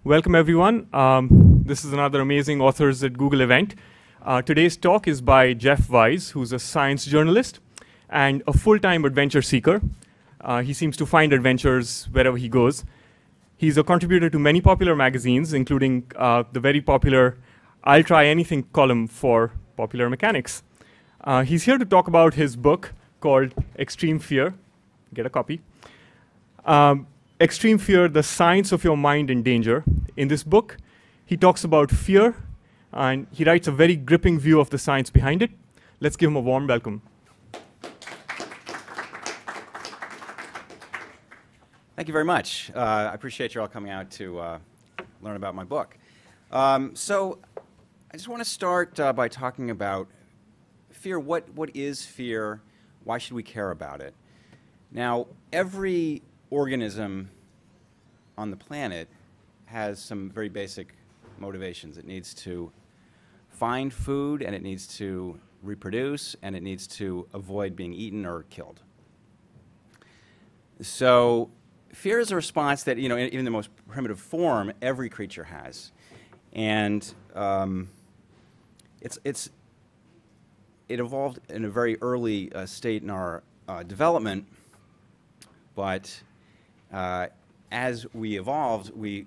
Welcome, everyone. This is another amazing Authors at Google event. Today's talk is by Jeff Wise, who's a science journalist and a full-time adventure seeker. He seems to find adventures wherever he goes. He's a contributor to many popular magazines, including the very popular I'll Try Anything column for Popular Mechanics. He's here to talk about his book called Extreme Fear. Get a copy. Extreme Fear, The Science of Your Mind in Danger. In this book, he talks about fear, and he writes a very gripping view of the science behind it. Let's give him a warm welcome. Thank you very much. I appreciate you all coming out to learn about my book. So I just want to start by talking about fear. What is fear? Why should we care about it? Now, every organism on the planet has some very basic motivations. It needs to find food, and it needs to reproduce, and it needs to avoid being eaten or killed. So fear is a response that, in the most primitive form, every creature has. And it evolved in a very early state in our development, but as we evolved, we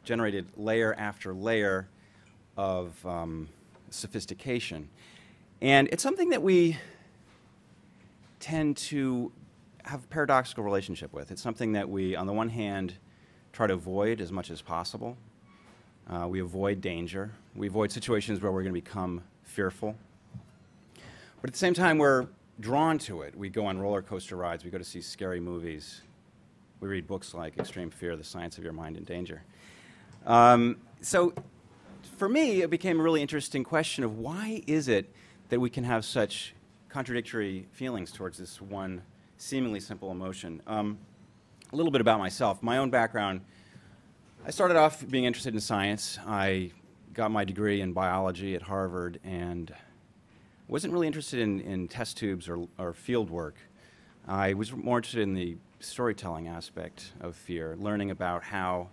generated layer after layer of sophistication. And it's something that we tend to have a paradoxical relationship with. It's something that we, on the one hand, try to avoid as much as possible. We avoid danger. We avoid situations where we're going to become fearful. But at the same time, we're drawn to it. We go on roller coaster rides. We go to see scary movies. We read books like Extreme Fear, The Science of Your Mind in Danger. So for me, it became a really interesting question of why is it that we can have such contradictory feelings towards this one seemingly simple emotion. A little bit about myself. My own background, I started off being interested in science. I got my degree in biology at Harvard and wasn't really interested in test tubes or field work. I was more interested in the storytelling aspect of fear, learning about how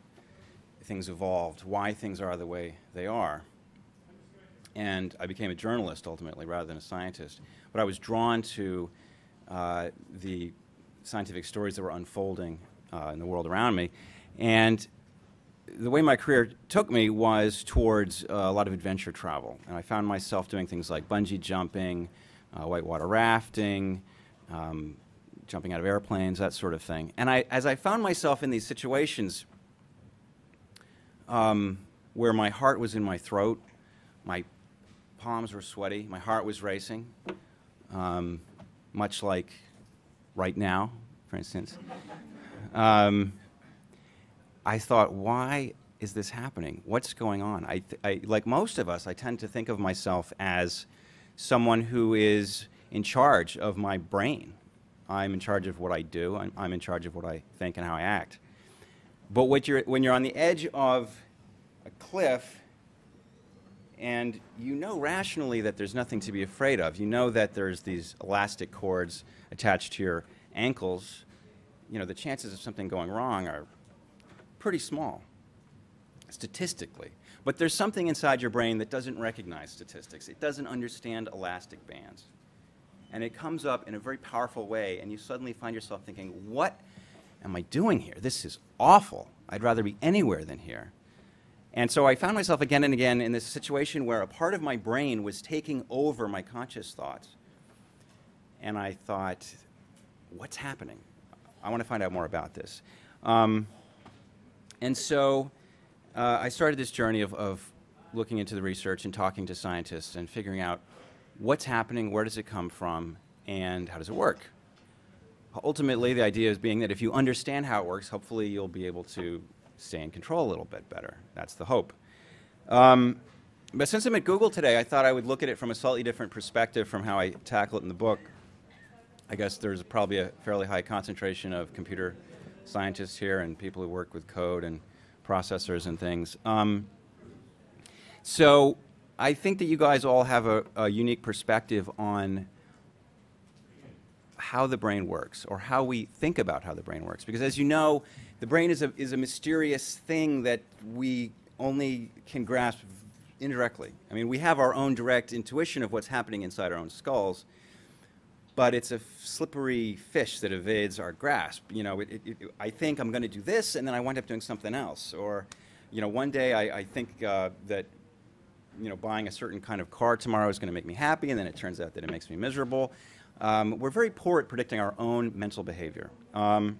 things evolved, why things are the way they are. And I became a journalist ultimately rather than a scientist. But I was drawn to the scientific stories that were unfolding in the world around me. And the way my career took me was towards a lot of adventure travel. And I found myself doing things like bungee jumping, whitewater rafting, jumping out of airplanes, that sort of thing. And as I found myself in these situations where my heart was in my throat, my palms were sweaty, my heart was racing, much like right now, for instance, I thought, why is this happening? What's going on? Like most of us, I tend to think of myself as someone who is in charge of my brain. I'm in charge of what I do. I'm in charge of what I think and how I act. But when you're on the edge of a cliff and you know rationally that there's nothing to be afraid of, you know that there's these elastic cords attached to your ankles, the chances of something going wrong are pretty small, statistically. But there's something inside your brain that doesn't recognize statistics. It doesn't understand elastic bands. And it comes up in a very powerful way, and you suddenly find yourself thinking, what am I doing here? This is awful. I'd rather be anywhere than here. And so I found myself again and again in this situation where a part of my brain was taking over my conscious thoughts. And I thought, what's happening? I want to find out more about this. And so I started this journey of looking into the research and talking to scientists and figuring out what's happening, where does it come from, and how does it work? Ultimately, the idea is being that if you understand how it works, hopefully you'll be able to stay in control a little bit better. That's the hope. But since I'm at Google today, I thought I would look at it from a slightly different perspective from how I tackle it in the book. I guess there's probably a fairly high concentration of computer scientists here and people who work with code and processors and things. So I think that you guys all have a unique perspective on how the brain works, or how we think about how the brain works. Because as you know, the brain is a mysterious thing that we only can grasp indirectly. I mean, we have our own direct intuition of what's happening inside our own skulls, but it's a slippery fish that evades our grasp. You know, I think I'm going to do this, and then I wind up doing something else. Or, you know, one day I think that, you know, buying a certain kind of car tomorrow is going to make me happy, and then it turns out that it makes me miserable. We're very poor at predicting our own mental behavior. To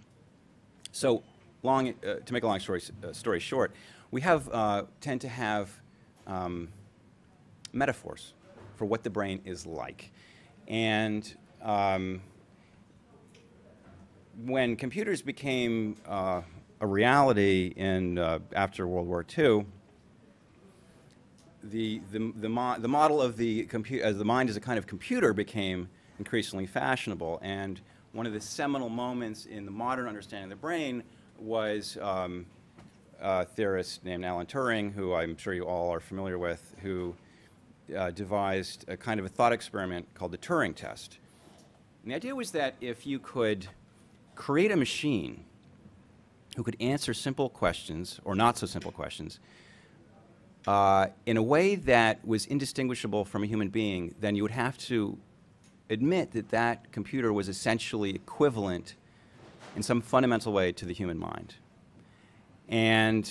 make a long story short, we tend to have metaphors for what the brain is like. And when computers became a reality after World War II, the model of the mind as a kind of computer became increasingly fashionable. And one of the seminal moments in the modern understanding of the brain was a theorist named Alan Turing, who I'm sure you all are familiar with, who devised a kind of a thought experiment called the Turing test. And the idea was that if you could create a machine who could answer simple questions, or not so simple questions, in a way that was indistinguishable from a human being, then you would have to admit that that computer was essentially equivalent in some fundamental way to the human mind. And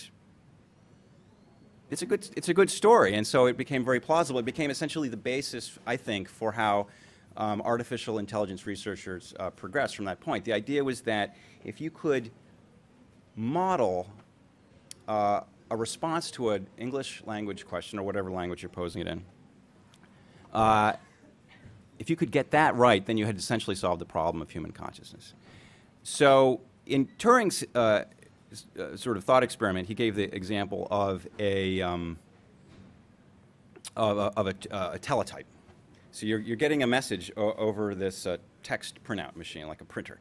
it's a good story, and so it became very plausible. It became essentially the basis, I think, for how artificial intelligence researchers progressed from that point. The idea was that if you could model a response to an English language question, or whatever language you're posing it in, if you could get that right, then you had essentially solved the problem of human consciousness. So in Turing's sort of thought experiment, he gave the example of a teletype. So you're getting a message over this text printout machine, like a printer.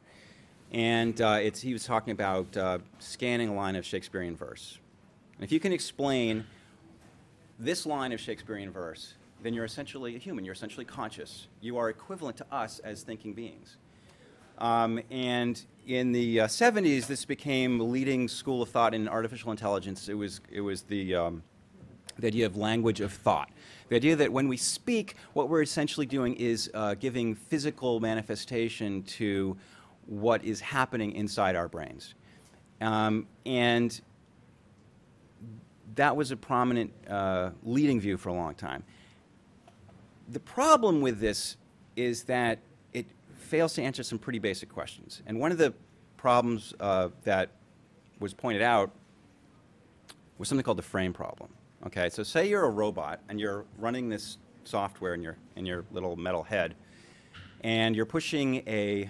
And he was talking about scanning a line of Shakespearean verse. And if you can explain this line of Shakespearean verse, then you're essentially a human. You're essentially conscious. You are equivalent to us as thinking beings. And in the 70s, this became a leading school of thought in artificial intelligence. It was the idea of language of thought. The idea that when we speak, what we're essentially doing is giving physical manifestation to what is happening inside our brains. And that was a prominent leading view for a long time. The problem with this is that it fails to answer some pretty basic questions. And one of the problems that was pointed out was something called the frame problem. Okay, so say you're a robot and you're running this software in your little metal head, and you're pushing a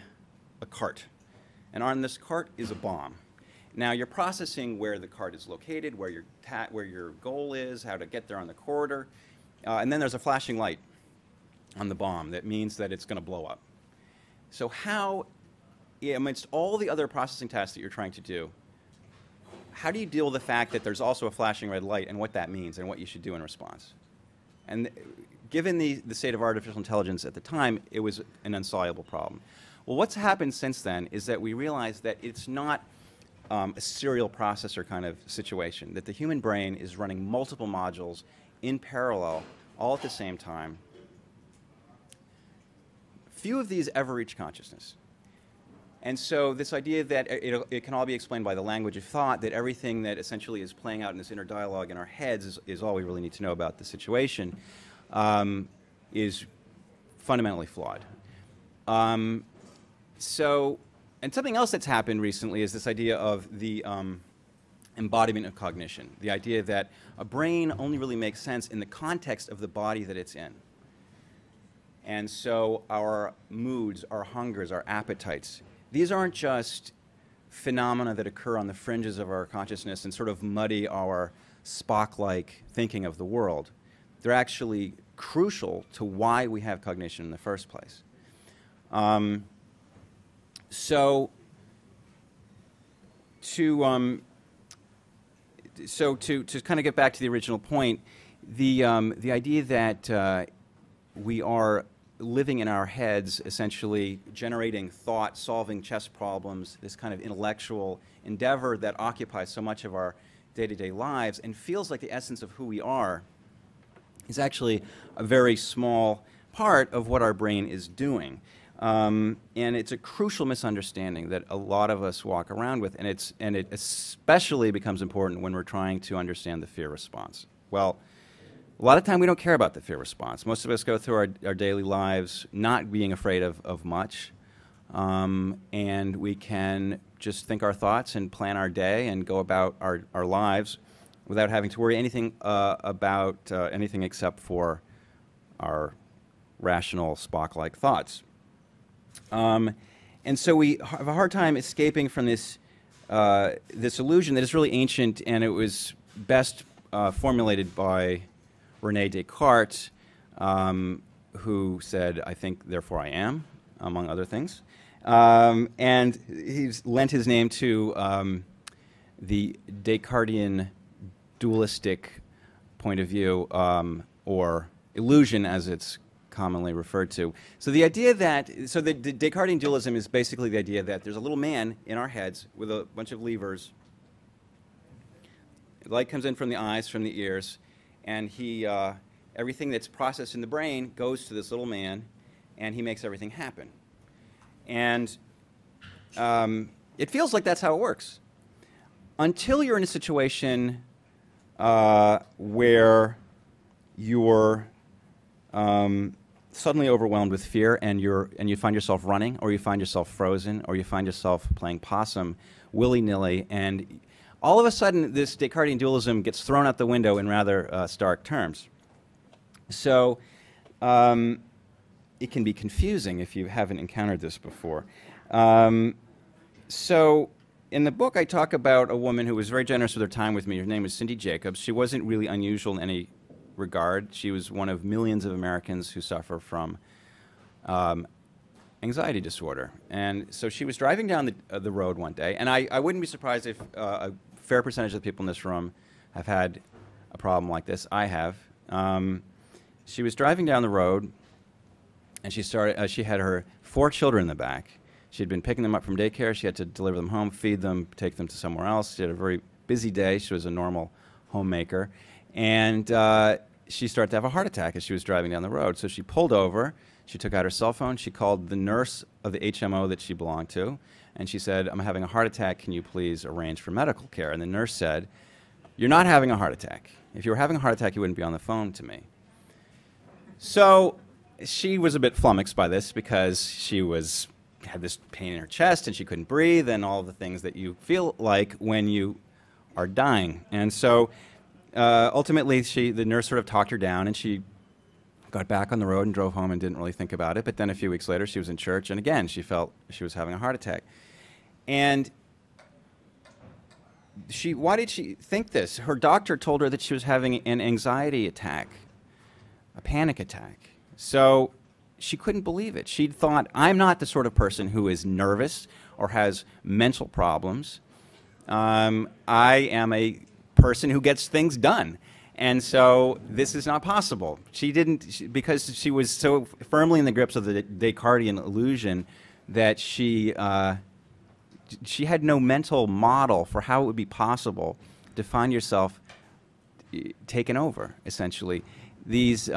cart. And on this cart is a bomb. Now you're processing where the cart is located, where your goal is, how to get there on the corridor, and then there's a flashing light on the bomb that means that it's going to blow up. So how, amidst all the other processing tasks that you're trying to do, how do you deal with the fact that there's also a flashing red light and what that means and what you should do in response? And given the state of artificial intelligence at the time, it was an insoluble problem. Well, what's happened since then is that we realized that it's not a serial processor kind of situation, that the human brain is running multiple modules in parallel, all at the same time. Few of these ever reach consciousness. And so this idea that it can all be explained by the language of thought, that everything that essentially is playing out in this inner dialogue in our heads is all we really need to know about the situation, is fundamentally flawed. And something else that's happened recently is this idea of the embodiment of cognition, the idea that a brain only really makes sense in the context of the body that it's in. And so our moods, our hungers, our appetites, these aren't just phenomena that occur on the fringes of our consciousness and sort of muddy our Spock-like thinking of the world. They're actually crucial to why we have cognition in the first place. So to kind of get back to the original point, the idea that we are living in our heads, essentially generating thought, solving chess problems, this kind of intellectual endeavor that occupies so much of our day-to-day lives and feels like the essence of who we are, is actually a very small part of what our brain is doing. And it's a crucial misunderstanding that a lot of us walk around with, and it especially becomes important when we're trying to understand the fear response. Well, a lot of time we don't care about the fear response. Most of us go through our daily lives not being afraid of much, and we can just think our thoughts and plan our day and go about our lives without having to worry anything about anything except for our rational Spock-like thoughts. And so we have a hard time escaping from this illusion that is really ancient, and it was best formulated by René Descartes, who said, "I think, therefore I am," among other things. And he's lent his name to the Descartian dualistic point of view, or illusion as it's commonly referred to. So the idea that, the Descartian dualism is basically the idea that there's a little man in our heads with a bunch of levers. Light comes in from the eyes, from the ears, and everything that's processed in the brain goes to this little man, and he makes everything happen. And it feels like that's how it works. Until you're in a situation where you're suddenly overwhelmed with fear, and you find yourself running, or you find yourself frozen, or you find yourself playing possum willy-nilly, and all of a sudden this Descartian dualism gets thrown out the window in rather stark terms. So it can be confusing if you haven't encountered this before. So in the book I talk about a woman who was very generous with her time with me. Her name was Cindy Jacobs. She wasn't really unusual in any regard. She was one of millions of Americans who suffer from anxiety disorder. And so she was driving down the road one day, and I wouldn't be surprised if a fair percentage of the people in this room have had a problem like this. I have. She was driving down the road, and she had her 4 children in the back. She had been picking them up from daycare. She had to deliver them home, feed them, take them to somewhere else. She had a very busy day. She was a normal homemaker. And she started to have a heart attack as she was driving down the road. So she pulled over. She took out her cell phone. She called the nurse of the HMO that she belonged to. And she said, "I'm having a heart attack. Can you please arrange for medical care?" And the nurse said, "You're not having a heart attack. If you were having a heart attack, you wouldn't be on the phone to me." So she was a bit flummoxed by this because she had this pain in her chest and she couldn't breathe and all the things that you feel like when you are dying. And so ultimately the nurse sort of talked her down, and she got back on the road and drove home and didn't really think about it. But then a few weeks later she was in church, and again she felt she was having a heart attack. And why did she think this? Her doctor told her that she was having an anxiety attack, a panic attack. So she couldn't believe it. She'd thought, I'm not the sort of person who is nervous or has mental problems. I am a person who gets things done. And so this is not possible. Because she was so firmly in the grips of the Descartian illusion that she had no mental model for how it would be possible to find yourself taken over, essentially. These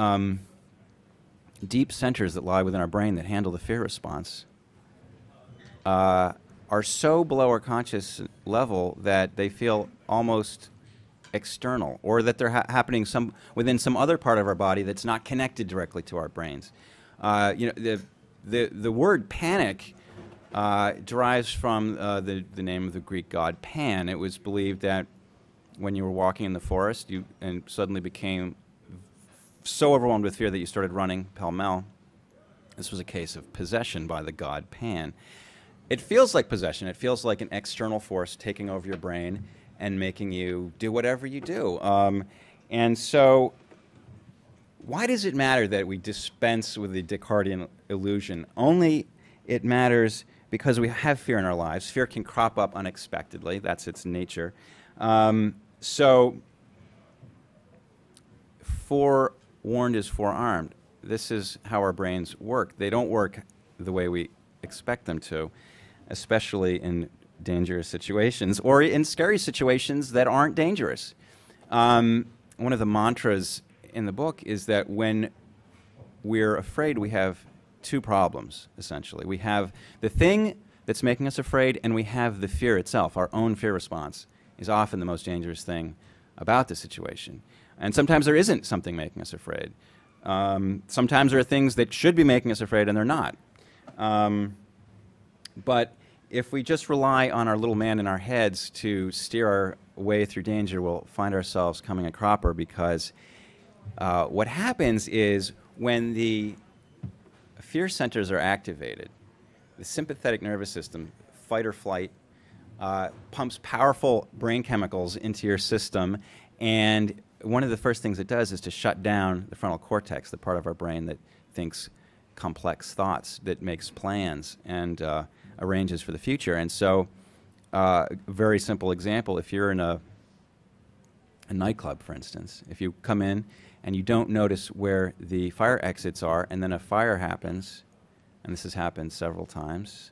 deep centers that lie within our brain that handle the fear response are so below our conscious level that they feel almost external, or that they're happening within some other part of our body that's not connected directly to our brains. The word panic derives from the name of the Greek god Pan. It was believed that when you were walking in the forest and suddenly became so overwhelmed with fear that you started running pell-mell, this was a case of possession by the god Pan. It feels like possession. It feels like an external force taking over your brain and making you do whatever you do. And so why does it matter that we dispense with the Descartian illusion? Only it matters because we have fear in our lives. Fear can crop up unexpectedly. That's its nature. So forewarned is forearmed. this is how our brains work. They don't work the way we expect them to, especially in dangerous situations or in scary situations that aren't dangerous. One of the mantras in the book is that when we're afraid, we have two problems, essentially. We have the thing that's making us afraid, and we have the fear itself. Our own fear response is often the most dangerous thing about the situation. And sometimes there isn't something making us afraid. Sometimes there are things that should be making us afraid, and they're not. But if we just rely on our little man in our heads to steer our way through danger, we'll find ourselves coming a cropper, because what happens is when the fear centers are activated, the sympathetic nervous system, fight or flight, pumps powerful brain chemicals into your system, and one of the first things it does is to shut down the frontal cortex, the part of our brain that thinks complex thoughts, that makes plans and arranges for the future. And so, a very simple example, if you're in a nightclub, for instance, if you come in and you don't notice where the fire exits are, and then a fire happens, and this has happened several times,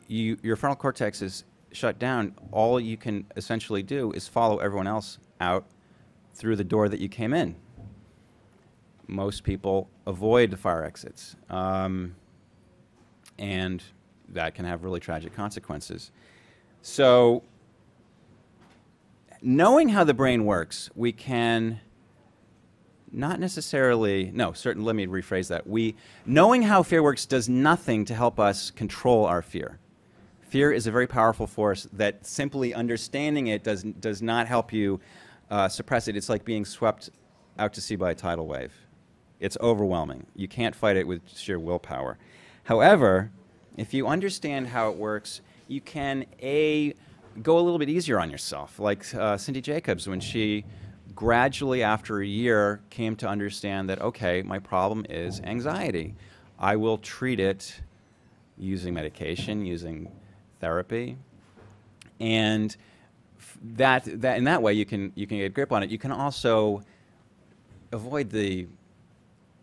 your frontal cortex is shut down. All you can essentially do is follow everyone else out through the door that you came in. Most people avoid the fire exits, and that can have really tragic consequences. So, knowing how the brain works, we can not necessarily, no, let me rephrase that. Knowing how fear works does nothing to help us control our fear. Fear is a very powerful force that simply understanding it does not help you suppress it. It's like being swept out to sea by a tidal wave. It's overwhelming. You can't fight it with sheer willpower. However, if you understand how it works, you can, go a little bit easier on yourself. Like Cindy Jacobs, when she gradually, after a year, came to understand that, okay, my problem is anxiety. I will treat it using medication, using therapy, and that in that way you can get a grip on it. You can also avoid the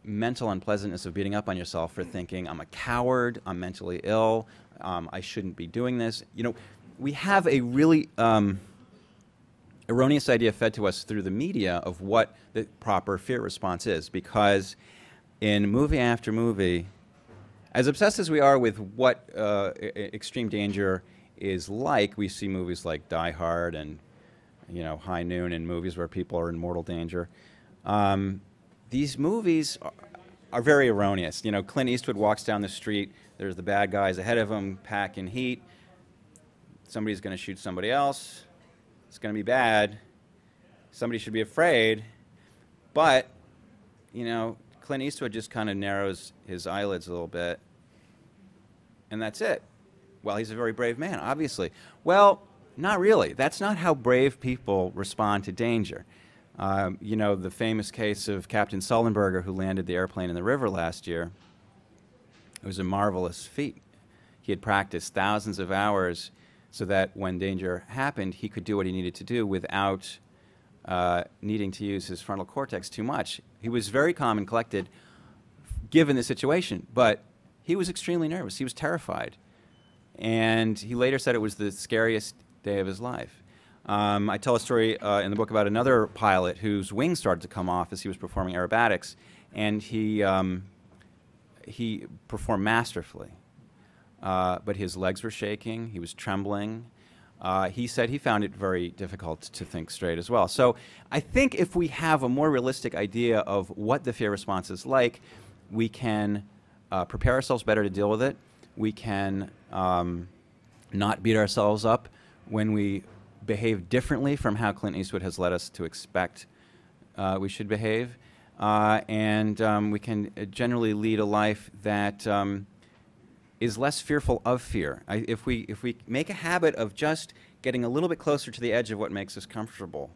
mental unpleasantness of beating up on yourself for thinking, I'm a coward, I'm mentally ill, I shouldn't be doing this. You know, we have a really erroneous idea fed to us through the media of what the proper fear response is, because in movie after movie, as obsessed as we are with what extreme danger is like, we see movies like Die Hard and, High Noon, and movies where people are in mortal danger. These movies are very erroneous. Clint Eastwood walks down the street, there's the bad guys ahead of him, packing heat. Somebody's going to shoot somebody else. It's going to be bad. Somebody should be afraid. But, Clint Eastwood just kind of narrows his eyelids a little bit, and that's it. Well, he's a very brave man, obviously. Well, not really. That's not how brave people respond to danger. The famous case of Captain Sullenberger, who landed the airplane in the river last year. It was a marvelous feat. He had practiced thousands of hours so that when danger happened, he could do what he needed to do without needing to use his frontal cortex too much. He was very calm and collected given the situation, but he was extremely nervous. He was terrified. And he later said it was the scariest day of his life. I tell a story in the book about another pilot whose wings started to come off as he was performing aerobatics, and he performed masterfully. But his legs were shaking, he was trembling. He said he found it very difficult to think straight as well. So I think if we have a more realistic idea of what the fear response is like, we can prepare ourselves better to deal with it. We can not beat ourselves up when we behave differently from how Clint Eastwood has led us to expect we should behave. And we can generally lead a life that is less fearful of fear. If we make a habit of just getting a little bit closer to the edge of what makes us comfortable,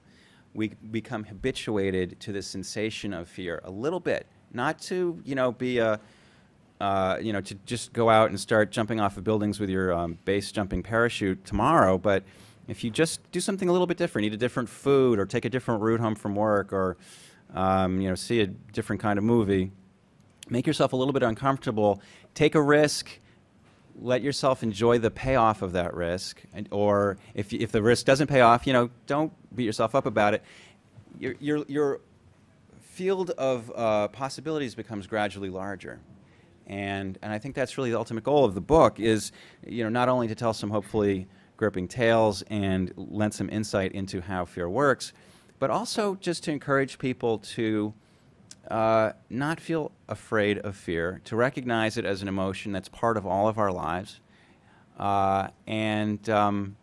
we become habituated to the sensation of fear a little bit. Not to be a to just go out and start jumping off of buildings with your base jumping parachute tomorrow, but if you just do something a little bit different, eat a different food, or take a different route home from work, or See a different kind of movie. Make yourself a little bit uncomfortable. Take a risk. Let yourself enjoy the payoff of that risk. Or if the risk doesn't pay off, don't beat yourself up about it. Your field of possibilities becomes gradually larger. And I think that's really the ultimate goal of the book is, not only to tell some hopefully gripping tales and lend some insight into how fear works, but also just to encourage people to not feel afraid of fear, to recognize it as an emotion that's part of all of our lives, and to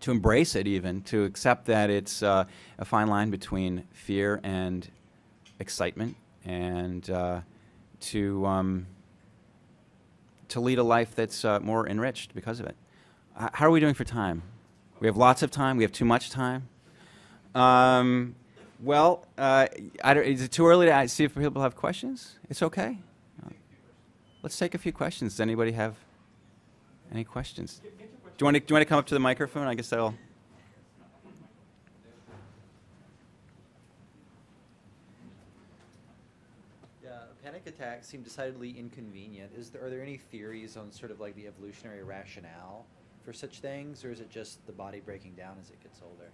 embrace it even, to accept that it's a fine line between fear and excitement, and to lead a life that's more enriched because of it. How are we doing for time? We have lots of time. We have too much time. Well, is it too early to see if people have questions? It's okay. Let's take a few questions. Does anybody have any questions? Do you want to come up to the microphone? I guess that'll. Panic attacks seem decidedly inconvenient. Are there any theories on sort of like the evolutionary rationale for such things, or is it just the body breaking down as it gets older?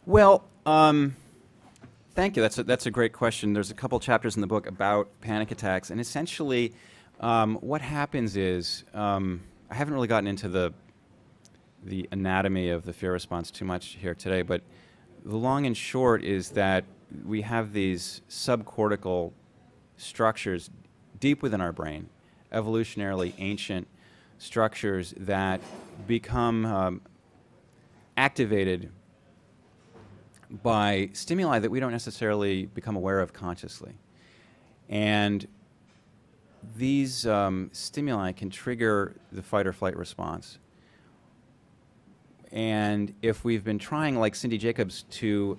Well, thank you. That's a great question. There's a couple chapters in the book about panic attacks, and essentially, what happens is I haven't really gotten into the anatomy of the fear response too much here today, but the long and short is that we have these subcortical structures deep within our brain, evolutionarily ancient structures that become activated by stimuli that we don't necessarily become aware of consciously. And these stimuli can trigger the fight or flight response. And if we've been trying, like Cindy Jacobs, to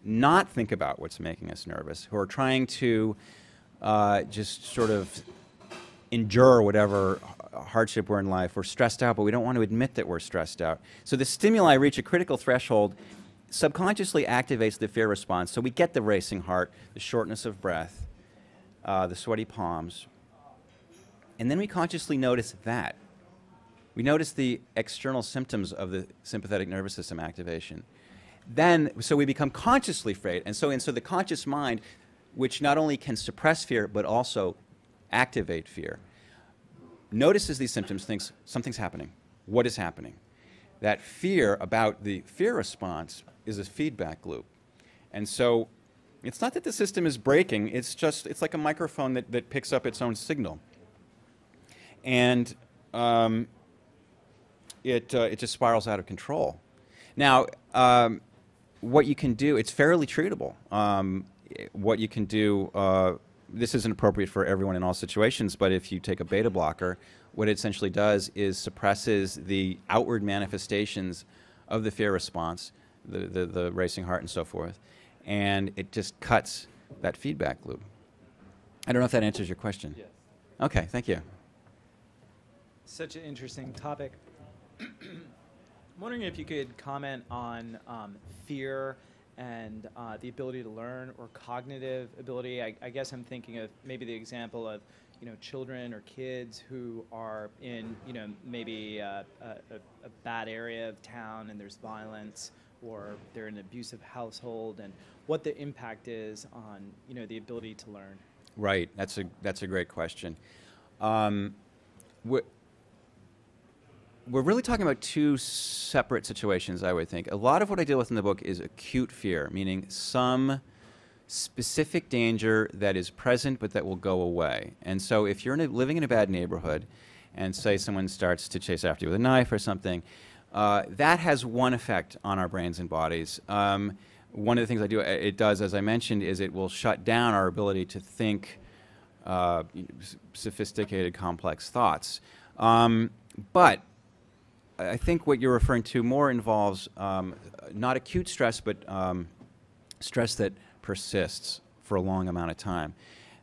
not think about what's making us nervous, who are trying to just sort of endure whatever hardship we're in life. We're stressed out, but we don't want to admit that we're stressed out. So the stimuli reach a critical threshold, subconsciously activates the fear response. So we get the racing heart, the shortness of breath, the sweaty palms. And then we consciously notice that. We notice the external symptoms of the sympathetic nervous system activation. So we become consciously afraid. And so the conscious mind, which not only can suppress fear, but also activate fear, notices these symptoms, thinks something's happening. What is happening? That fear about the fear response is a feedback loop. And so it's not that the system is breaking, it's like a microphone that picks up its own signal. And it just spirals out of control. Now, what you can do, it's fairly treatable. What you can do, this isn't appropriate for everyone in all situations, but if you take a beta blocker, what it essentially does is suppresses the outward manifestations of the fear response, the racing heart and so forth, and it just cuts that feedback loop. I don't know if that answers your question. Yes. Okay, thank you. Such an interesting topic. I'm wondering if you could comment on fear and the ability to learn or cognitive ability. I guess I'm thinking of maybe the example of children or kids who are in maybe a bad area of town and there's violence, or they're in an abusive household, and what the impact is on the ability to learn. Right, that's a great question. We're really talking about two separate situations, I would think. A lot of what I deal with in the book is acute fear, meaning some specific danger that is present but that will go away. And so if you're living in a bad neighborhood and say someone starts to chase after you with a knife or something, that has one effect on our brains and bodies. One of the things it does, as I mentioned, is it will shut down our ability to think sophisticated, complex thoughts. But I think what you're referring to more involves not acute stress, but stress that persists for a long amount of time.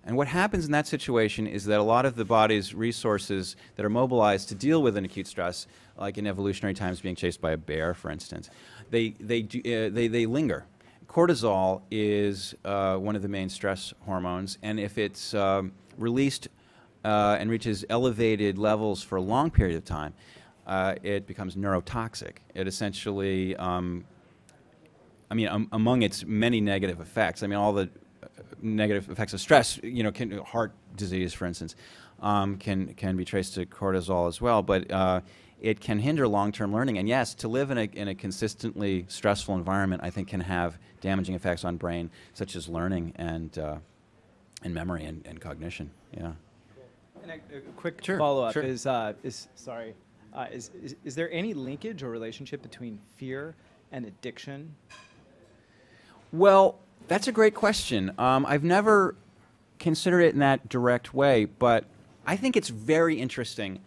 And what happens in that situation is that a lot of the body's resources that are mobilized to deal with an acute stress, like in evolutionary times being chased by a bear, for instance, they linger. cortisol is one of the main stress hormones, and if it's released and reaches elevated levels for a long period of time, it becomes neurotoxic. It essentially, among its many negative effects, all the negative effects of stress, heart disease, for instance, can be traced to cortisol as well, but it can hinder long-term learning. And yes, to live in a consistently stressful environment, I think, can have damaging effects on brain, such as learning and memory and cognition. Yeah. And a quick Sure, follow-up sure. is there any linkage or relationship between fear and addiction? Well, that's a great question. I've never considered it in that direct way, but I think it's very interesting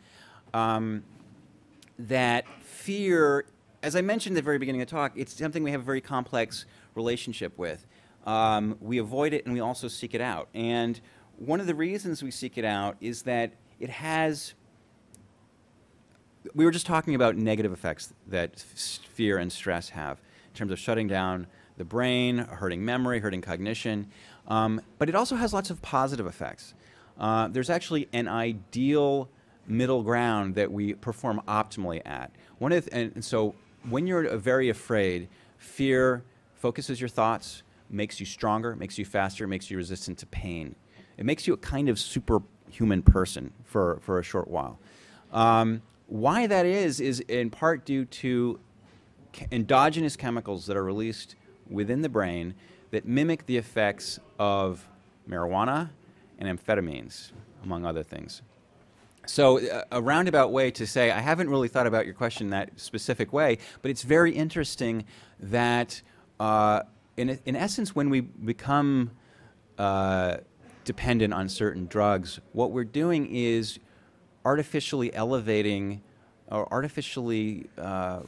that fear, as I mentioned at the very beginning of the talk, it's something we have a very complex relationship with. We avoid it and we also seek it out. And one of the reasons we seek it out is that it has, we were just talking about negative effects that fear and stress have in terms of shutting down the brain, hurting memory, hurting cognition. But it also has lots of positive effects. There's actually an ideal middle ground that we perform optimally at. And so when you're very afraid, fear focuses your thoughts, makes you stronger, makes you faster, makes you resistant to pain. It makes you a kind of superhuman person for a short while. Why that is in part due to endogenous chemicals that are released within the brain that mimic the effects of marijuana and amphetamines, among other things. So a roundabout way to say, I haven't really thought about your question that specific way, but it's very interesting that in essence, when we become dependent on certain drugs, what we're doing is artificially elevating or artificially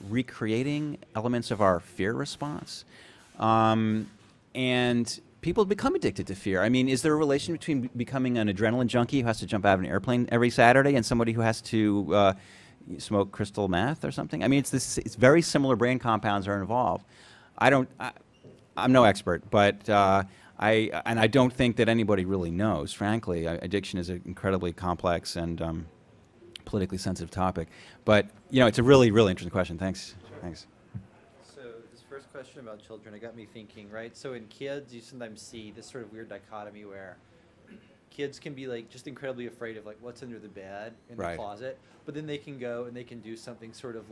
recreating elements of our fear response. And people become addicted to fear. Is there a relation between becoming an adrenaline junkie who has to jump out of an airplane every Saturday and somebody who has to smoke crystal meth or something? It's very similar brain compounds are involved. I'm no expert, but I don't think that anybody really knows, frankly. Addiction is an incredibly complex and politically sensitive topic. But, it's a really, really interesting question. Thanks. Thanks. So this first question about children, it got me thinking, right? So in kids, you sometimes see this sort of weird dichotomy where kids can be just incredibly afraid of what's under the bed in the closet, but then they can go and they can do something sort of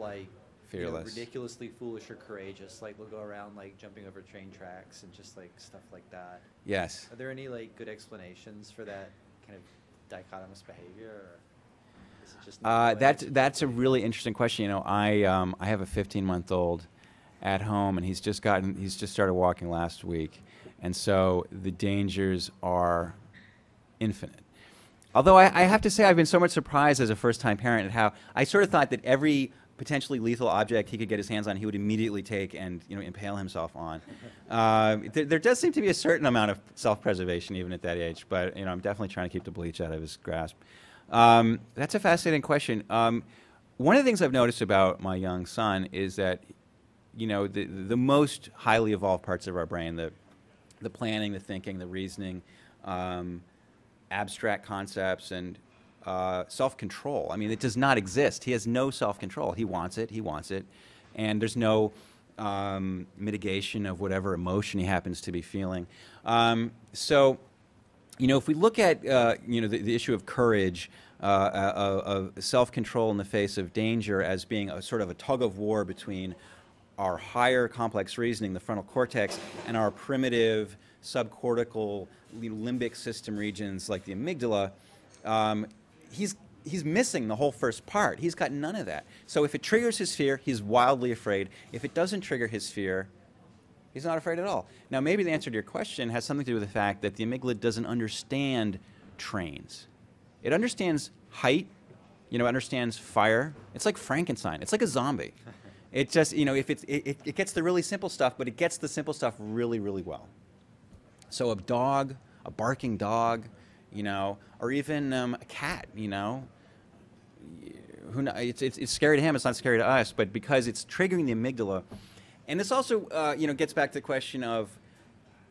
fearless, ridiculously foolish or courageous. They'll go around jumping over train tracks and just stuff like that. Yes. Are there any good explanations for that kind of dichotomous behavior? Or is it just that's a really interesting question. I have a 15-month-old at home, and he's just started walking last week, and so the dangers are infinite. Although I have to say I've been so much surprised as a first-time parent at how I sort of thought that every potentially lethal object he could get his hands on, he would immediately take and impale himself on. There does seem to be a certain amount of self-preservation even at that age, but I'm definitely trying to keep the bleach out of his grasp. That's a fascinating question. One of the things I've noticed about my young son is that the most highly evolved parts of our brain, the planning, the thinking, the reasoning, abstract concepts, and self-control. It does not exist. He has no self-control. He wants it, and there's no mitigation of whatever emotion he happens to be feeling. So, if we look at the issue of courage, of self-control in the face of danger as being a sort of a tug of war between our higher complex reasoning, the frontal cortex, and our primitive subcortical limbic system regions like the amygdala, he's missing the whole first part. He's got none of that. So if it triggers his fear, he's wildly afraid. If it doesn't trigger his fear, he's not afraid at all. Now, maybe the answer to your question has something to do with the fact that the amygdala doesn't understand trains. It understands height, understands fire. It's like Frankenstein. It's like a zombie. It just, if it gets the really simple stuff, but it gets the simple stuff really, really well. So a dog, a barking dog, or even a cat, who knows, it's scary to him, it's not scary to us, but because it's triggering the amygdala, And this also, gets back to the question of,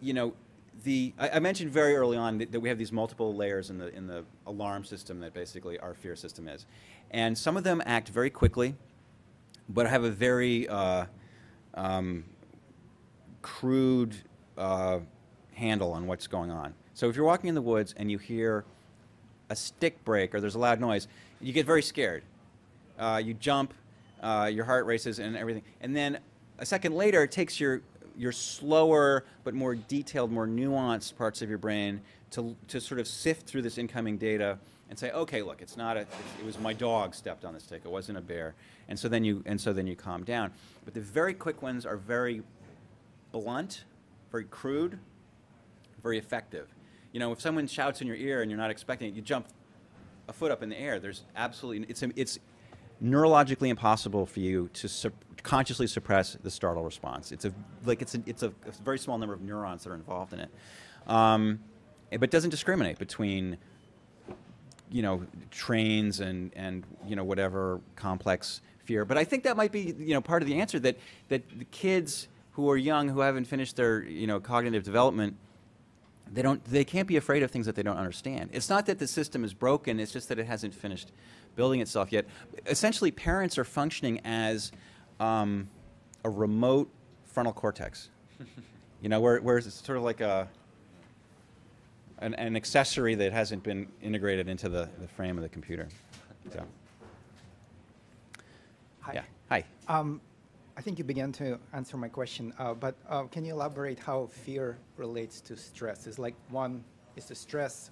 I mentioned very early on that we have these multiple layers in the alarm system that basically our fear system is, and some of them act very quickly, but have a very crude handle on what's going on. So if you're walking in the woods and you hear a stick break or there's a loud noise, you get very scared. You jump, your heart races and everything, and then a second later, it takes your slower but more detailed, more nuanced parts of your brain to sort of sift through this incoming data and say, okay, look, it was my dog stepped on the stick, it wasn't a bear, and so then you calm down. But the very quick ones are very blunt, very crude, very effective. If someone shouts in your ear and you're not expecting it, you jump a foot up in the air. There's absolutely it's neurologically impossible for you to consciously suppress the startle response. It's a very small number of neurons that are involved in it, but it doesn't discriminate between trains and whatever complex fear. But I think that might be part of the answer, that the kids who are young, who haven't finished their cognitive development, they can't be afraid of things that they don't understand. It's not that the system is broken, it's just that it hasn't finished building itself yet. Essentially, parents are functioning as a remote frontal cortex. Where it's sort of like an accessory that hasn't been integrated into the frame of the computer. So. Hi. Yeah. Hi. I think you began to answer my question, but can you elaborate how fear relates to stress? Is the stress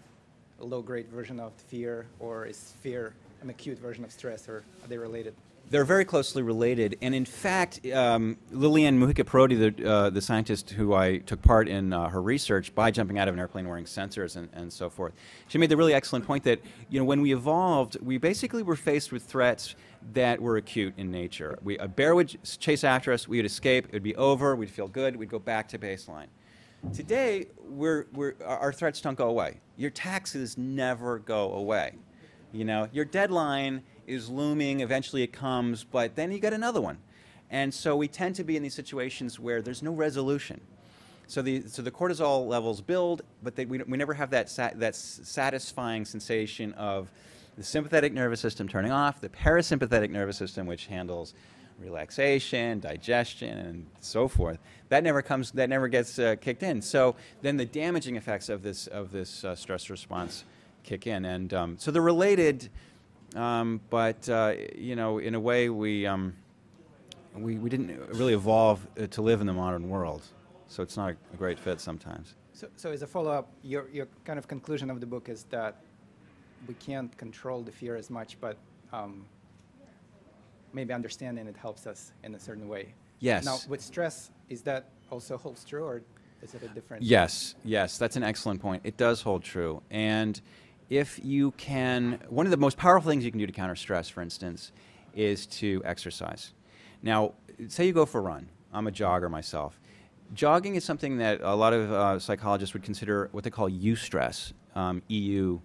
a low-grade version of fear, or is fear an acute version of stress, or are they related? They're very closely related, and in fact, Liliane Mujica-Parodi, the scientist who I took part in her research by jumping out of an airplane wearing sensors and so forth, she made the really excellent point that when we evolved, we basically were faced with threats that were acute in nature. A bear would chase after us, we would escape, it would be over, we'd feel good, we'd go back to baseline. Today, our threats don't go away. Your taxes never go away. Your deadline is looming, eventually it comes, but then you get another one. And so we tend to be in these situations where there's no resolution. So the cortisol levels build, but we never have that satisfying sensation of the sympathetic nervous system turning off, the parasympathetic nervous system, which handles relaxation, digestion, and so forth. That never gets kicked in. So then the damaging effects of this stress response kick in, and so they're related, but in a way we didn't really evolve to live in the modern world, so it's not a great fit sometimes. So as a follow-up, your kind of conclusion of the book is that we can't control the fear as much, but maybe understanding it helps us in a certain way. Yes. Now, with stress, is that also holds true, or is it a different? Yes, that's an excellent point. It does hold true. And if you can, one of the most powerful things you can do to counter stress, for instance, is to exercise. Now, say you go for a run. I'm a jogger myself. Jogging is something that a lot of psychologists would consider what they call eustress, EU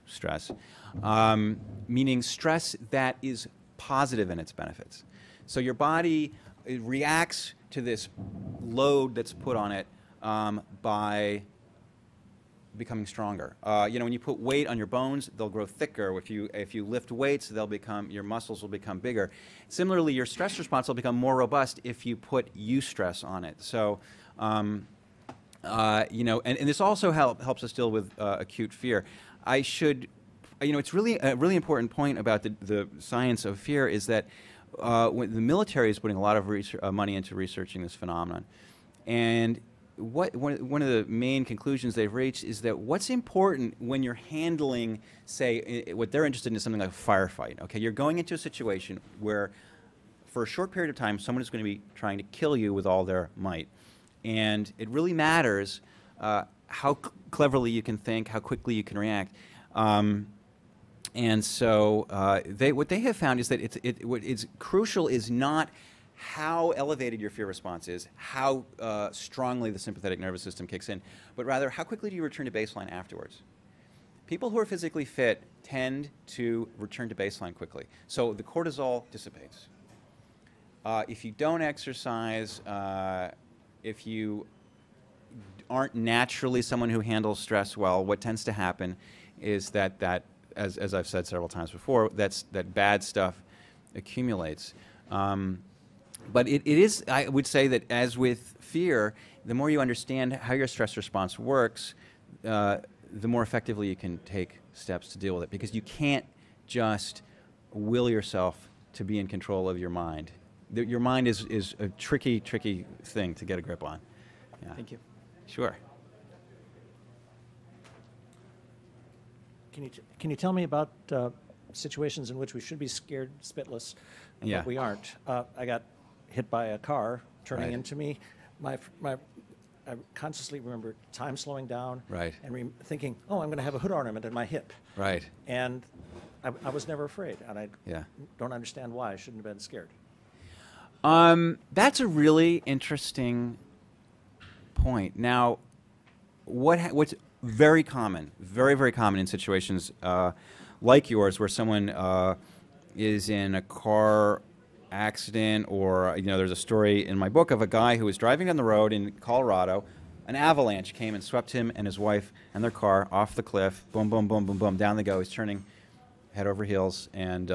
stress, meaning stress that is positive in its benefits. So your body reacts to this load that's put on it by becoming stronger. When you put weight on your bones, they'll grow thicker. If you lift weights, your muscles will become bigger. Similarly, your stress response will become more robust if you put eustress on it. So, and this also helps us deal with acute fear. It's really a really important point about the science of fear is that when the military is putting a lot of money into researching this phenomenon, and one of the main conclusions they've reached is that what's important when you're handling, say, what they're interested in is something like a firefight. Okay, you're going into a situation where, for a short period of time, someone is going to be trying to kill you with all their might, and it really matters how cleverly you can think, how quickly you can react. And so what they have found is that what is crucial is not how elevated your fear response is, how strongly the sympathetic nervous system kicks in, but rather how quickly do you return to baseline afterwards. People who are physically fit tend to return to baseline quickly. So the cortisol dissipates. If you don't exercise, if you aren't naturally someone who handles stress well, what tends to happen is that as I've said several times before, that bad stuff accumulates. But it is, I would say that as with fear, the more you understand how your stress response works, the more effectively you can take steps to deal with it, because you can't just will yourself to be in control of your mind. Your mind is a tricky thing to get a grip on. Yeah. Thank you. Sure. Can you tell me about situations in which we should be scared spitless, Yeah. but we aren't? I got hit by a car turning Right. into me. I consciously remember time slowing down, Right. and thinking, oh, I'm going to have a hood ornament in my hip. Right. And I was never afraid, and I Yeah. don't understand why I shouldn't have been scared. That's a really interesting point. Now, what's very common, very common in situations like yours, where someone is in a car accident, or there's a story in my book of a guy who was driving down the road in Colorado. An avalanche came and swept him and his wife and their car off the cliff. Boom, boom, boom, boom, boom. Down they go. He's turning head over heels, and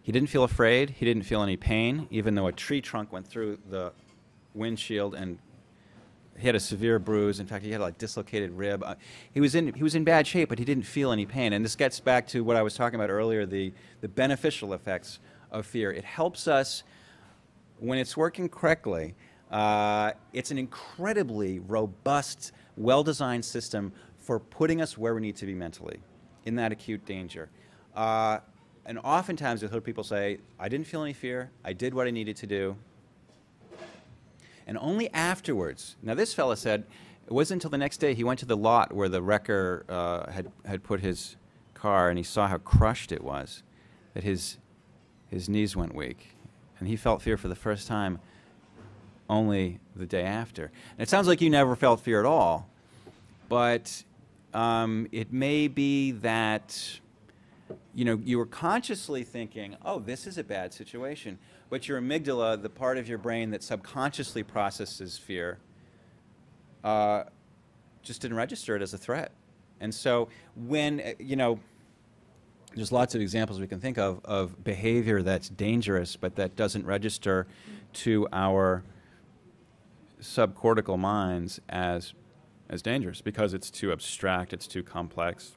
he didn't feel afraid. He didn't feel any pain, even though a tree trunk went through the windshield, and he had a severe bruise. In fact, he had a dislocated rib. He was in bad shape, but he didn't feel any pain. And this gets back to what I was talking about earlier, the beneficial effects of fear. It helps us when it's working correctly. It's an incredibly robust, well-designed system for putting us where we need to be mentally, in that acute danger. And oftentimes you'll hear people say, I didn't feel any fear, I did what I needed to do. And only afterwards, now this fella said, it wasn't until the next day he went to the lot where the wrecker had put his car, and he saw how crushed it was, that his knees went weak. And he felt fear for the first time only the day after. And it sounds like you never felt fear at all, but it may be that you were consciously thinking, oh, this is a bad situation, but your amygdala, the part of your brain that subconsciously processes fear, just didn't register it as a threat. And so when, there's lots of examples we can think of behavior that's dangerous, but that doesn't register to our subcortical minds as dangerous because it's too abstract, it's too complex.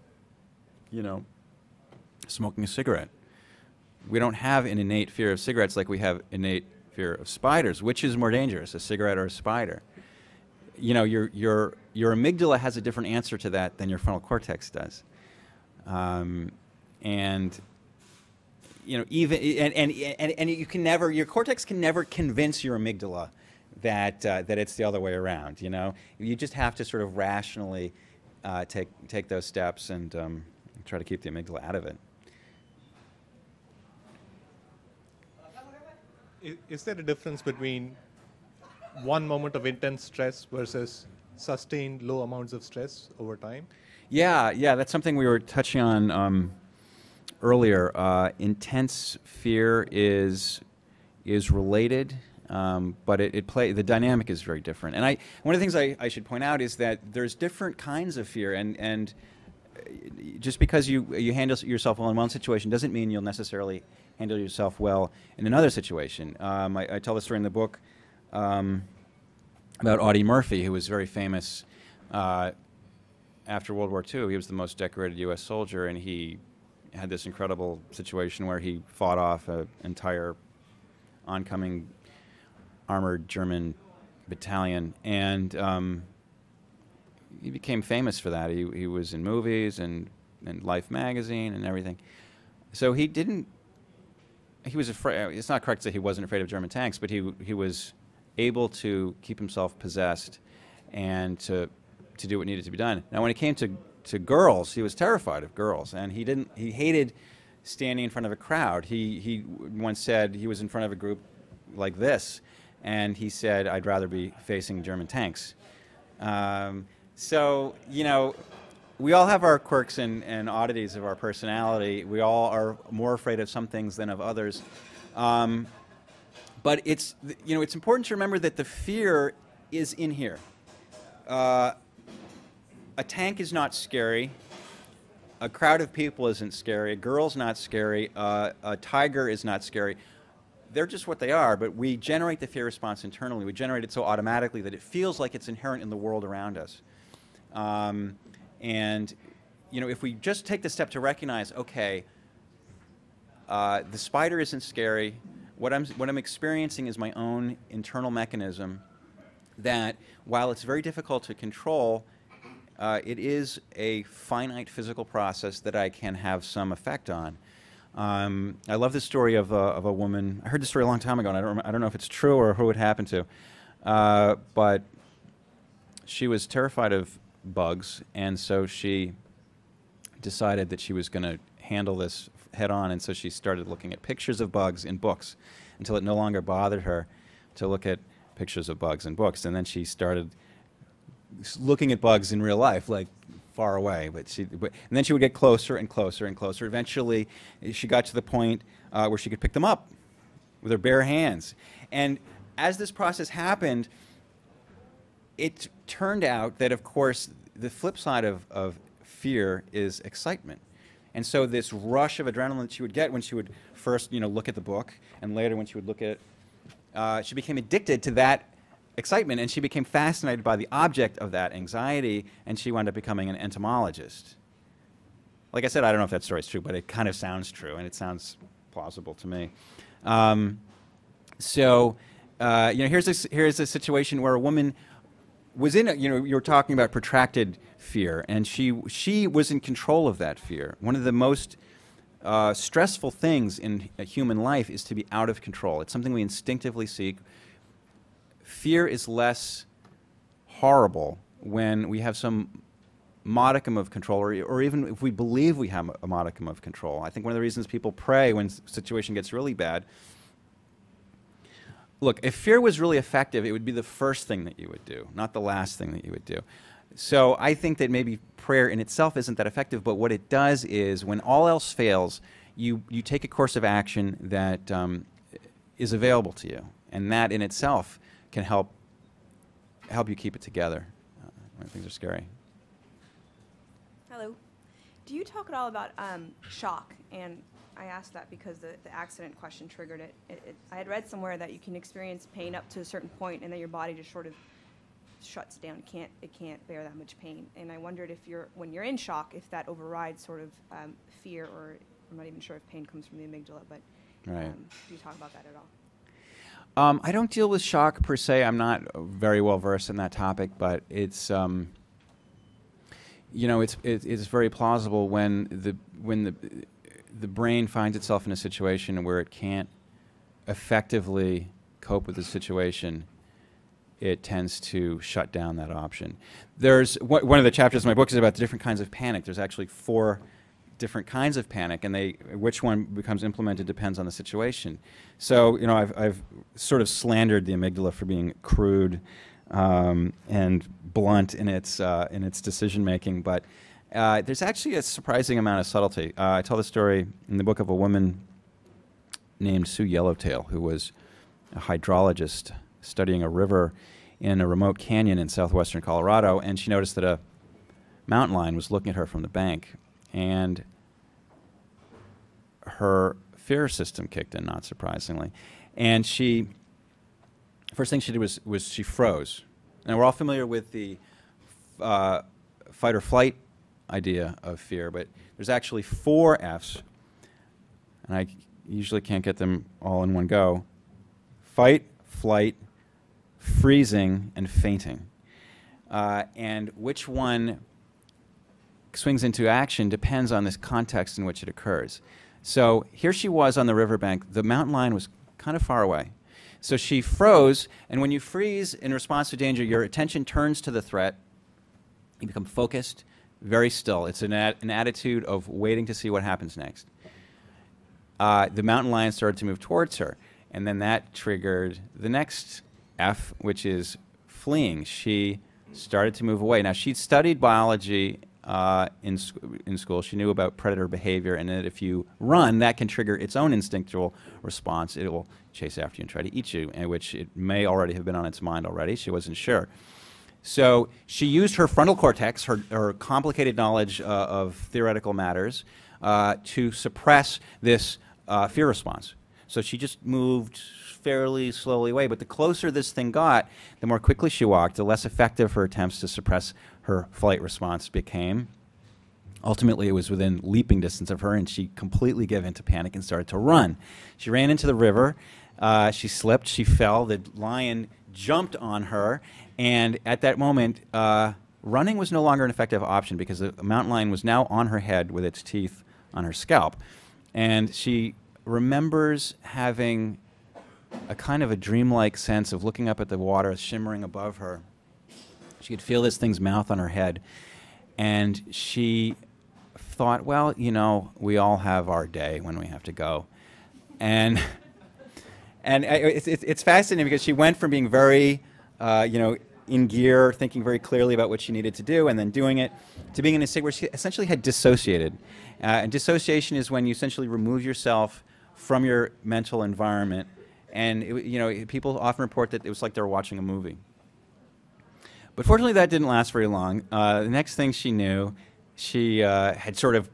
Smoking a cigarette. We don't have an innate fear of cigarettes like we have innate fear of spiders. Which is more dangerous, a cigarette or a spider? Your amygdala has a different answer to that than your frontal cortex does. And you can never, your cortex can never convince your amygdala that it's the other way around. You just have to sort of rationally take those steps and try to keep the amygdala out of it. Is there a difference between one moment of intense stress versus sustained low amounts of stress over time? Yeah, that's something we were touching on earlier. Intense fear is related, but the dynamic is very different. And one of the things I should point out is that there's different kinds of fear, and just because you handle yourself well in one situation doesn't mean you'll necessarily handle yourself well in another situation. I tell the story in the book about Audie Murphy, who was very famous after World War II. He was the most decorated U.S. soldier, and he had this incredible situation where he fought off an entire oncoming armored German battalion, and he became famous for that. He was in movies and Life magazine and everything. So he was afraid. It's not correct to say he wasn't afraid of German tanks, but he was able to keep himself possessed and to do what needed to be done. Now, when it came to girls, he was terrified of girls, and he hated standing in front of a crowd. He once said he was in front of a group like this, and he said, I'd rather be facing German tanks. So, we all have our quirks and oddities of our personality. We all are more afraid of some things than of others. But it's, you know, it's important to remember that the fear is in here. A tank is not scary. A crowd of people isn't scary. A girl's not scary. A tiger is not scary. They're just what they are, but we generate the fear response internally. We generate it so automatically that it feels like it's inherent in the world around us. And, you know, if we just take the step to recognize, okay, the spider isn't scary. What I'm experiencing is my own internal mechanism that, while it's very difficult to control, it is a finite physical process that I can have some effect on. I love this story of a woman. I heard this story a long time ago, and I don't know if it's true or who it happened to. But she was terrified of bugs, and so she decided that she was going to handle this head on, and so she started looking at pictures of bugs in books until it no longer bothered her to look at pictures of bugs in books. And then she started looking at bugs in real life, like far away. And then she would get closer and closer and closer. Eventually, she got to the point where she could pick them up with her bare hands. And as this process happened, it turned out that, of course, the flip side of fear is excitement. And so this rush of adrenaline that she would get when she would first, you know, look at the book, and later when she would look at it, she became addicted to that excitement, and she became fascinated by the object of that anxiety, and she wound up becoming an entomologist. Like I said, I don't know if that story's true, but it kind of sounds true, and it sounds plausible to me. You know, here's a situation where a woman was in, you know, you were talking about protracted fear, and she was in control of that fear. One of the most stressful things in a human life is to be out of control. It's something we instinctively seek. Fear is less horrible when we have some modicum of control, or even if we believe we have a modicum of control. I think one of the reasons people pray when the situation gets really bad. Look, if fear was really effective, it would be the first thing that you would do, not the last thing that you would do. So I think that maybe prayer in itself isn't that effective, but what it does is, when all else fails, you take a course of action that is available to you, and that in itself can help you keep it together when things are scary. Hello. Do you talk at all about shock? And I asked that because the accident question triggered it. I had read somewhere that you can experience pain up to a certain point, and then your body just sort of shuts down. It can't bear that much pain. And I wondered if when you're in shock, if that overrides sort of fear, or I'm not even sure if pain comes from the amygdala, but Right. Do you talk about that at all? I don't deal with shock per se. I'm not very well versed in that topic, but it's you know, it's very plausible when the brain finds itself in a situation where it can't effectively cope with the situation. It tends to shut down that option. There's one of the chapters in my book is about the different kinds of panic. There's actually 4 different kinds of panic, and which one becomes implemented depends on the situation. So, you know, I've sort of slandered the amygdala for being crude and blunt in its decision making, but there's actually a surprising amount of subtlety. I tell the story in the book of a woman named Sue Yellowtail, who was a hydrologist studying a river in a remote canyon in southwestern Colorado, and she noticed that a mountain lion was looking at her from the bank, and her fear system kicked in, not surprisingly. And first thing she did was she froze. Now, we're all familiar with the fight or flight idea of fear, but there's actually 4 Fs, and I usually can't get them all in one go: fight, flight, freezing, and fainting. And which one swings into action depends on this context in which it occurs. So here she was on the riverbank. The mountain lion was kind of far away. So she froze, and when you freeze in response to danger, your attention turns to the threat. You become focused, very still. It's an attitude of waiting to see what happens next. The mountain lion started to move towards her, and then that triggered the next F, which is fleeing. She started to move away. Now, she'd studied biology in school. She knew about predator behavior, and that if you run, that can trigger its own instinctual response. It will chase after you and try to eat you, and which it may already have been on its mind already. She wasn't sure. So she used her frontal cortex, her complicated knowledge of theoretical matters, to suppress this fear response. So she just moved fairly slowly away. But the closer this thing got, the more quickly she walked, the less effective her attempts to suppress her flight response became. Ultimately, it was within leaping distance of her, and she completely gave in to panic and started to run. She ran into the river. She slipped. She fell. The lion jumped on her. And at that moment, running was no longer an effective option because the mountain lion was now on her head with its teeth on her scalp. And she remembers having a kind of a dreamlike sense of looking up at the water shimmering above her. She could feel this thing's mouth on her head. And she thought, well, you know, we all have our day when we have to go. And it's fascinating because she went from being very, in gear, thinking very clearly about what she needed to do and then doing it, to being in a state where she essentially had dissociated. And dissociation is when you essentially remove yourself from your mental environment. And people often report that it was like they were watching a movie. But fortunately, that didn't last very long. The next thing she knew, she had sort of.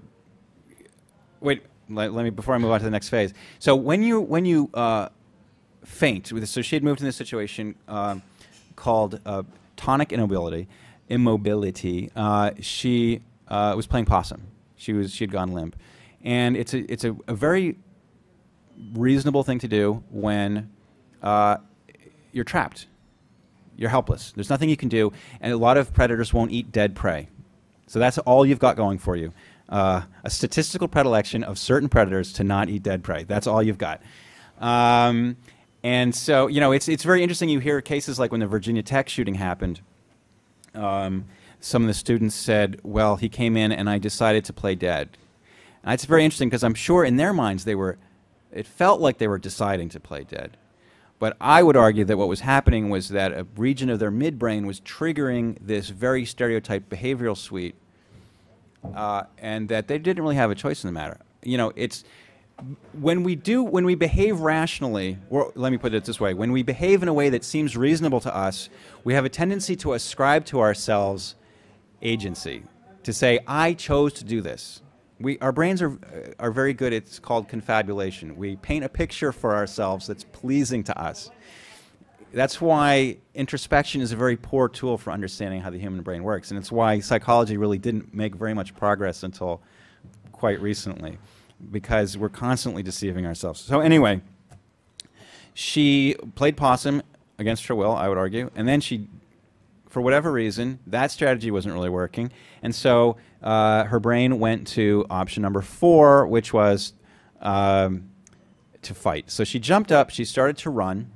Wait, let me before I move on to the next phase. So when you faint, so she had moved in this situation called tonic immobility. She was playing possum. She had gone limp, and it's a very reasonable thing to do when you're trapped. You're helpless. There's nothing you can do, and a lot of predators won't eat dead prey. So that's all you've got going for you. A statistical predilection of certain predators to not eat dead prey. That's all you've got. And so, it's very interesting. You hear cases like when the Virginia Tech shooting happened. Some of the students said, well, he came in and I decided to play dead. And it's very interesting because I'm sure in their minds it felt like they were deciding to play dead. But I would argue that what was happening was that a region of their midbrain was triggering this very stereotyped behavioral suite, and that they didn't really have a choice in the matter. It's when we behave rationally, or let me put it this way, when we behave in a way that seems reasonable to us, we have a tendency to ascribe to ourselves agency, to say, I chose to do this. Our brains are very good. It's called confabulation. We paint a picture for ourselves that's pleasing to us. That's why introspection is a very poor tool for understanding how the human brain works, and it's why psychology really didn't make very much progress until quite recently, because we're constantly deceiving ourselves. So anyway, she played possum against her will, I would argue, and then for whatever reason, that strategy wasn't really working, and so her brain went to option number 4, which was to fight. So she jumped up, she started to run,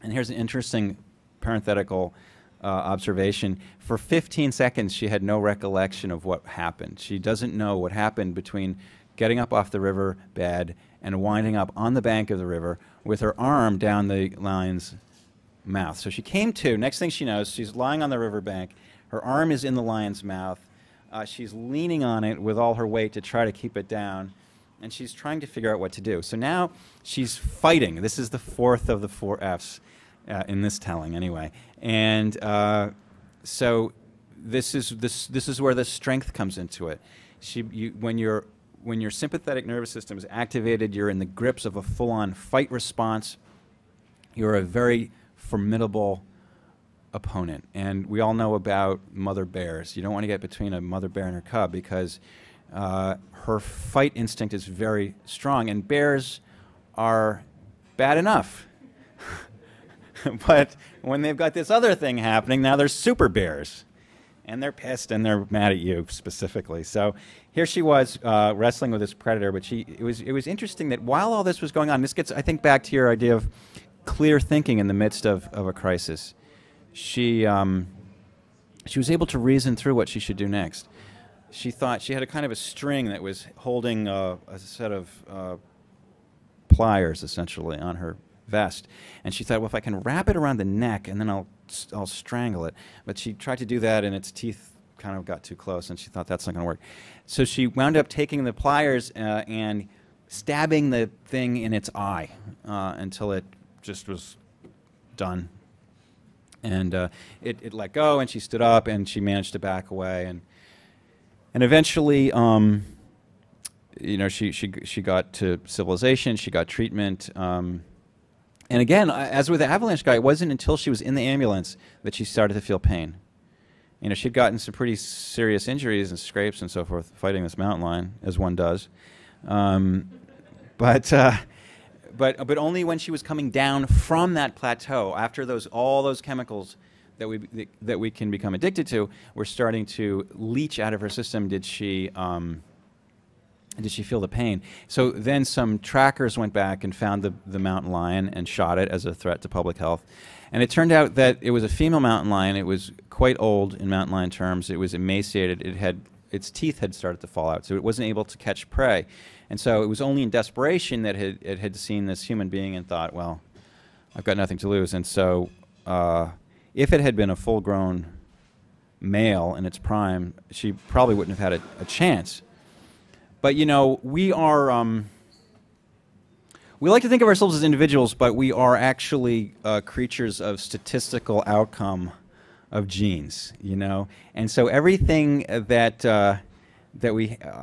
and here's an interesting parenthetical observation. For 15 seconds, she had no recollection of what happened. She doesn't know what happened between getting up off the river bed and winding up on the bank of the river with her arm down the lion's mouth. So she came to, next thing she knows, she's lying on the riverbank. Her arm is in the lion's mouth. She's leaning on it with all her weight to try to keep it down, and she's trying to figure out what to do. So now she's fighting. This is the 4th of the 4 Fs in this telling, anyway. And so this is where the strength comes into it. When your sympathetic nervous system is activated, you're in the grips of a full-on fight response. You're a very formidable opponent. And we all know about mother bears. You don't want to get between a mother bear and her cub because her fight instinct is very strong. And bears are bad enough. But when they've got this other thing happening, now they're super bears. And they're pissed and they're mad at you specifically. So here she was wrestling with this predator, but it was interesting that while all this was going on, this gets, I think, back to your idea of clear thinking in the midst of a crisis. She was able to reason through what she should do next. She thought she had a kind of a string that was holding a set of pliers, essentially, on her vest. And she thought, well, if I can wrap it around the neck, and then I'll strangle it. But she tried to do that, and its teeth kind of got too close, and she thought that's not going to work. So she wound up taking the pliers and stabbing the thing in its eye until it just was done. And it let go, and she stood up, and she managed to back away, and eventually, you know, she got to civilization, she got treatment, and again, as with the avalanche guy, it wasn't until she was in the ambulance that she started to feel pain. You know, she'd gotten some pretty serious injuries and scrapes and so forth fighting this mountain lion, as one does, but only when she was coming down from that plateau, after all those chemicals that we can become addicted to were starting to leach out of her system, did she feel the pain. So then some trackers went back and found the mountain lion and shot it as a threat to public health. And it turned out that it was a female mountain lion. It was quite old in mountain lion terms. It was emaciated. Its teeth had started to fall out, so it wasn't able to catch prey. And so it was only in desperation that it had seen this human being and thought, well, I've got nothing to lose. And so if it had been a full-grown male in its prime, she probably wouldn't have had a chance. But, you know, we like to think of ourselves as individuals, but we are actually creatures of statistical outcome of genes, you know? And so everything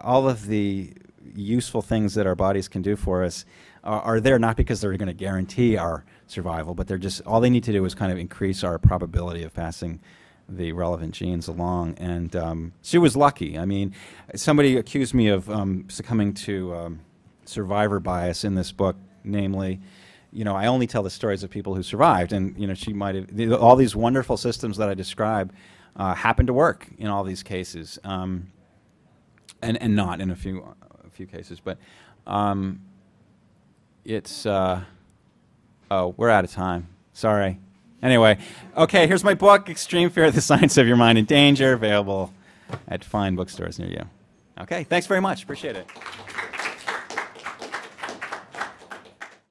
all of the useful things that our bodies can do for us are there not because they're going to guarantee our survival, but they're just, all they need to do is kind of increase our probability of passing the relevant genes along. And she was lucky. I mean, somebody accused me of succumbing to survivor bias in this book, namely, you know, I only tell the stories of people who survived, and, you know, she might have, all these wonderful systems that I describe happen to work in all these cases, and not in a few cases, but it's, oh, we're out of time. Sorry. Anyway, okay, here's my book, Extreme Fear, The Science of Your Mind in Danger, available at fine bookstores near you. Okay, thanks very much. Appreciate it.